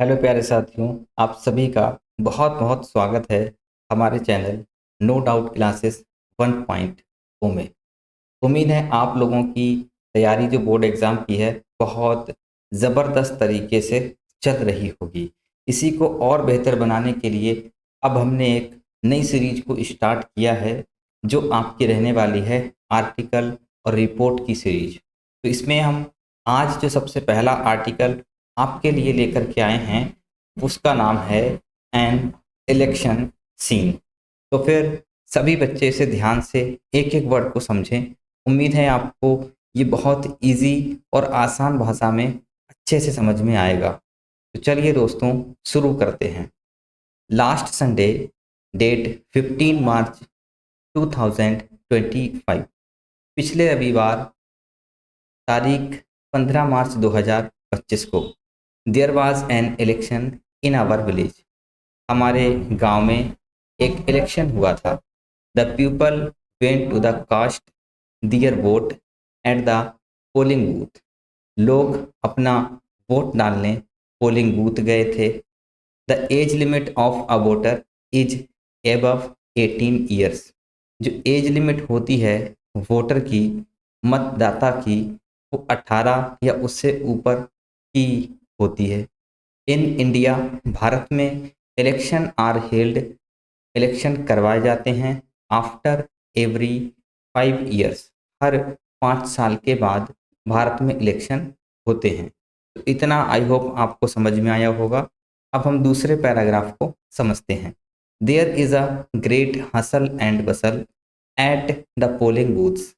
Hello प्यारे साथियों, आप सभी का बहुत बहुत स्वागत है हमारे चैनल नो डाउट क्लासेस 1.0 में। उम्मीद है आप लोगों की तैयारी जो बोर्ड एग्ज़ाम की है बहुत ज़बरदस्त तरीके से चल रही होगी। इसी को और बेहतर बनाने के लिए अब हमने एक नई सीरीज को स्टार्ट किया है जो आपकी रहने वाली है आर्टिकल और रिपोर्ट की सीरीज। तो इसमें हम आज जो सबसे पहला आर्टिकल आपके लिए लेकर के आए हैं उसका नाम है एन इलेक्शन सीन। तो फिर सभी बच्चे इसे ध्यान से एक एक वर्ड को समझें। उम्मीद है आपको ये बहुत इजी और आसान भाषा में अच्छे से समझ में आएगा। तो चलिए दोस्तों शुरू करते हैं। लास्ट संडे डेट 15 मार्च 2025, पिछले रविवार तारीख 15 मार्च 2025 को there was an election in our village. हमारे गांव में एक इलेक्शन हुआ था। The people went to the cast their vote at the polling booth. लोग अपना वोट डालने पोलिंग बूथ गए थे। The age limit of a voter is above 18 years. जो एज लिमिट होती है वोटर की, मतदाता की, वो 18 या उससे ऊपर की होती है। इन इंडिया, भारत में इलेक्शन आर हेल्ड, इलेक्शन करवाए जाते हैं आफ्टर एवरी 5 ईयर्स। हर 5 साल के बाद भारत में इलेक्शन होते हैं। तो इतना आई होप आपको समझ में आया होगा। अब हम दूसरे पैराग्राफ को समझते हैं। There is a great hustle and bustle at the polling booths.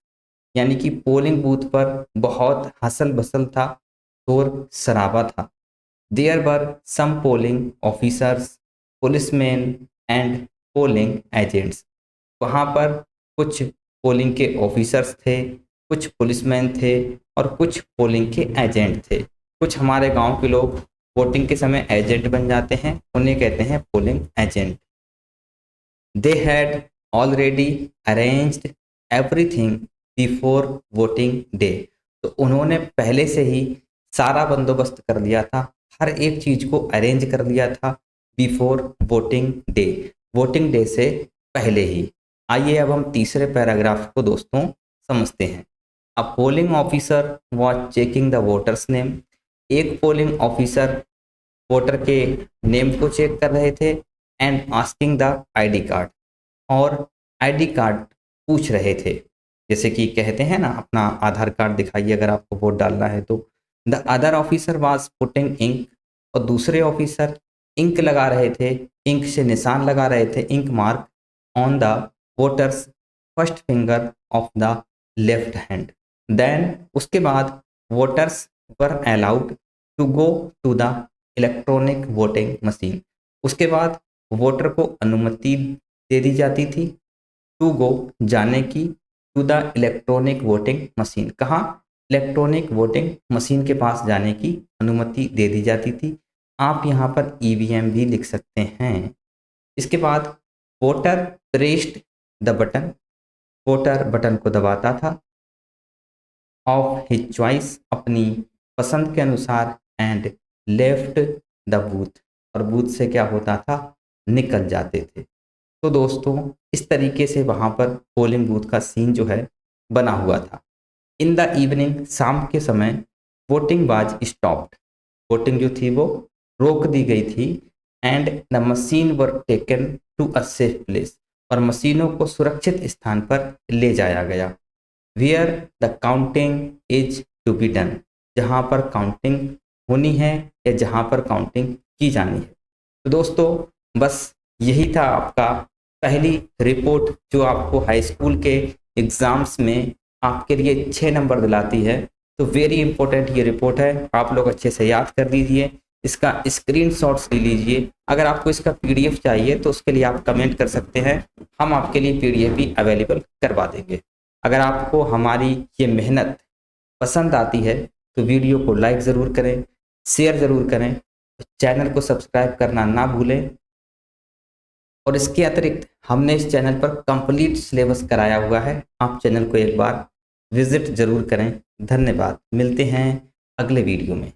यानी कि पोलिंग बूथ पर बहुत हसल बसल था, शोर शराबा था। There were some polling officers, policeman and polling agents. वहाँ पर कुछ पोलिंग के ऑफिसर्स थे, कुछ पुलिसमैन थे और कुछ पोलिंग के एजेंट थे। कुछ हमारे गांव के लोग वोटिंग के समय एजेंट बन जाते हैं, उन्हें कहते हैं polling agent. They had already arranged everything before voting day. तो उन्होंने पहले से ही सारा बंदोबस्त कर लिया था, हर एक चीज को अरेंज कर लिया था before voting day, voting day से पहले ही। आइए अब हम तीसरे पैराग्राफ को दोस्तों समझते हैं। A polling officer was checking the voters name. एक पोलिंग ऑफिसर वोटर के नेम को चेक कर रहे थे and asking the ID card, और आईडी कार्ड पूछ रहे थे। जैसे कि कहते हैं ना, अपना आधार कार्ड दिखाइए अगर आपको वोट डालना है तो। The other officer was putting ink, और दूसरे ऑफिसर इंक लगा रहे थे, इंक से निशान लगा रहे थे, ink mark on the voters first finger of the left hand. Then उसके बाद voters were allowed to go to the electronic voting machine. उसके बाद वोटर को अनुमति दे दी जाती थी टू गो, जाने की, to the electronic voting machine. कहाँ? इलेक्ट्रॉनिक वोटिंग मशीन के पास जाने की अनुमति दे दी जाती थी। आप यहाँ पर ईवीएम भी लिख सकते हैं। इसके बाद voter pressed the button, voter button को दबाता था, ऑफ हिज चॉइस, अपनी पसंद के अनुसार, एंड लेफ्ट द बूथ, और बूथ से क्या होता था, निकल जाते थे। तो दोस्तों इस तरीके से वहाँ पर पोलिंग बूथ का सीन जो है बना हुआ था। इन द इवनिंग, शाम के समय, वोटिंग वाज स्टॉप्ड, वोटिंग जो थी वो रोक दी गई थी। And the machine were taken to a safe place, और मशीनों को सुरक्षित स्थान पर ले जाया गया। Where the counting is to be done, जहाँ पर काउंटिंग होनी है या जहाँ पर काउंटिंग की जानी है। तो दोस्तों बस यही था आपका पहली रिपोर्ट जो आपको हाई स्कूल के एग्जाम्स में आपके लिए 6 नंबर दिलाती है। तो वेरी इंपॉर्टेंट ये रिपोर्ट है, आप लोग अच्छे से याद कर लीजिए, इसका स्क्रीनशॉट्स ले लीजिए। अगर आपको इसका पीडीएफ चाहिए तो उसके लिए आप कमेंट कर सकते हैं, हम आपके लिए पीडीएफ भी अवेलेबल करवा देंगे। अगर आपको हमारी ये मेहनत पसंद आती है तो वीडियो को लाइक ज़रूर करें, शेयर ज़रूर करें, चैनल को सब्सक्राइब करना ना भूलें। और इसके अतिरिक्त हमने इस चैनल पर कंप्लीट सिलेबस कराया हुआ है, आप चैनल को एक बार विजिट जरूर करें। धन्यवाद, मिलते हैं अगले वीडियो में।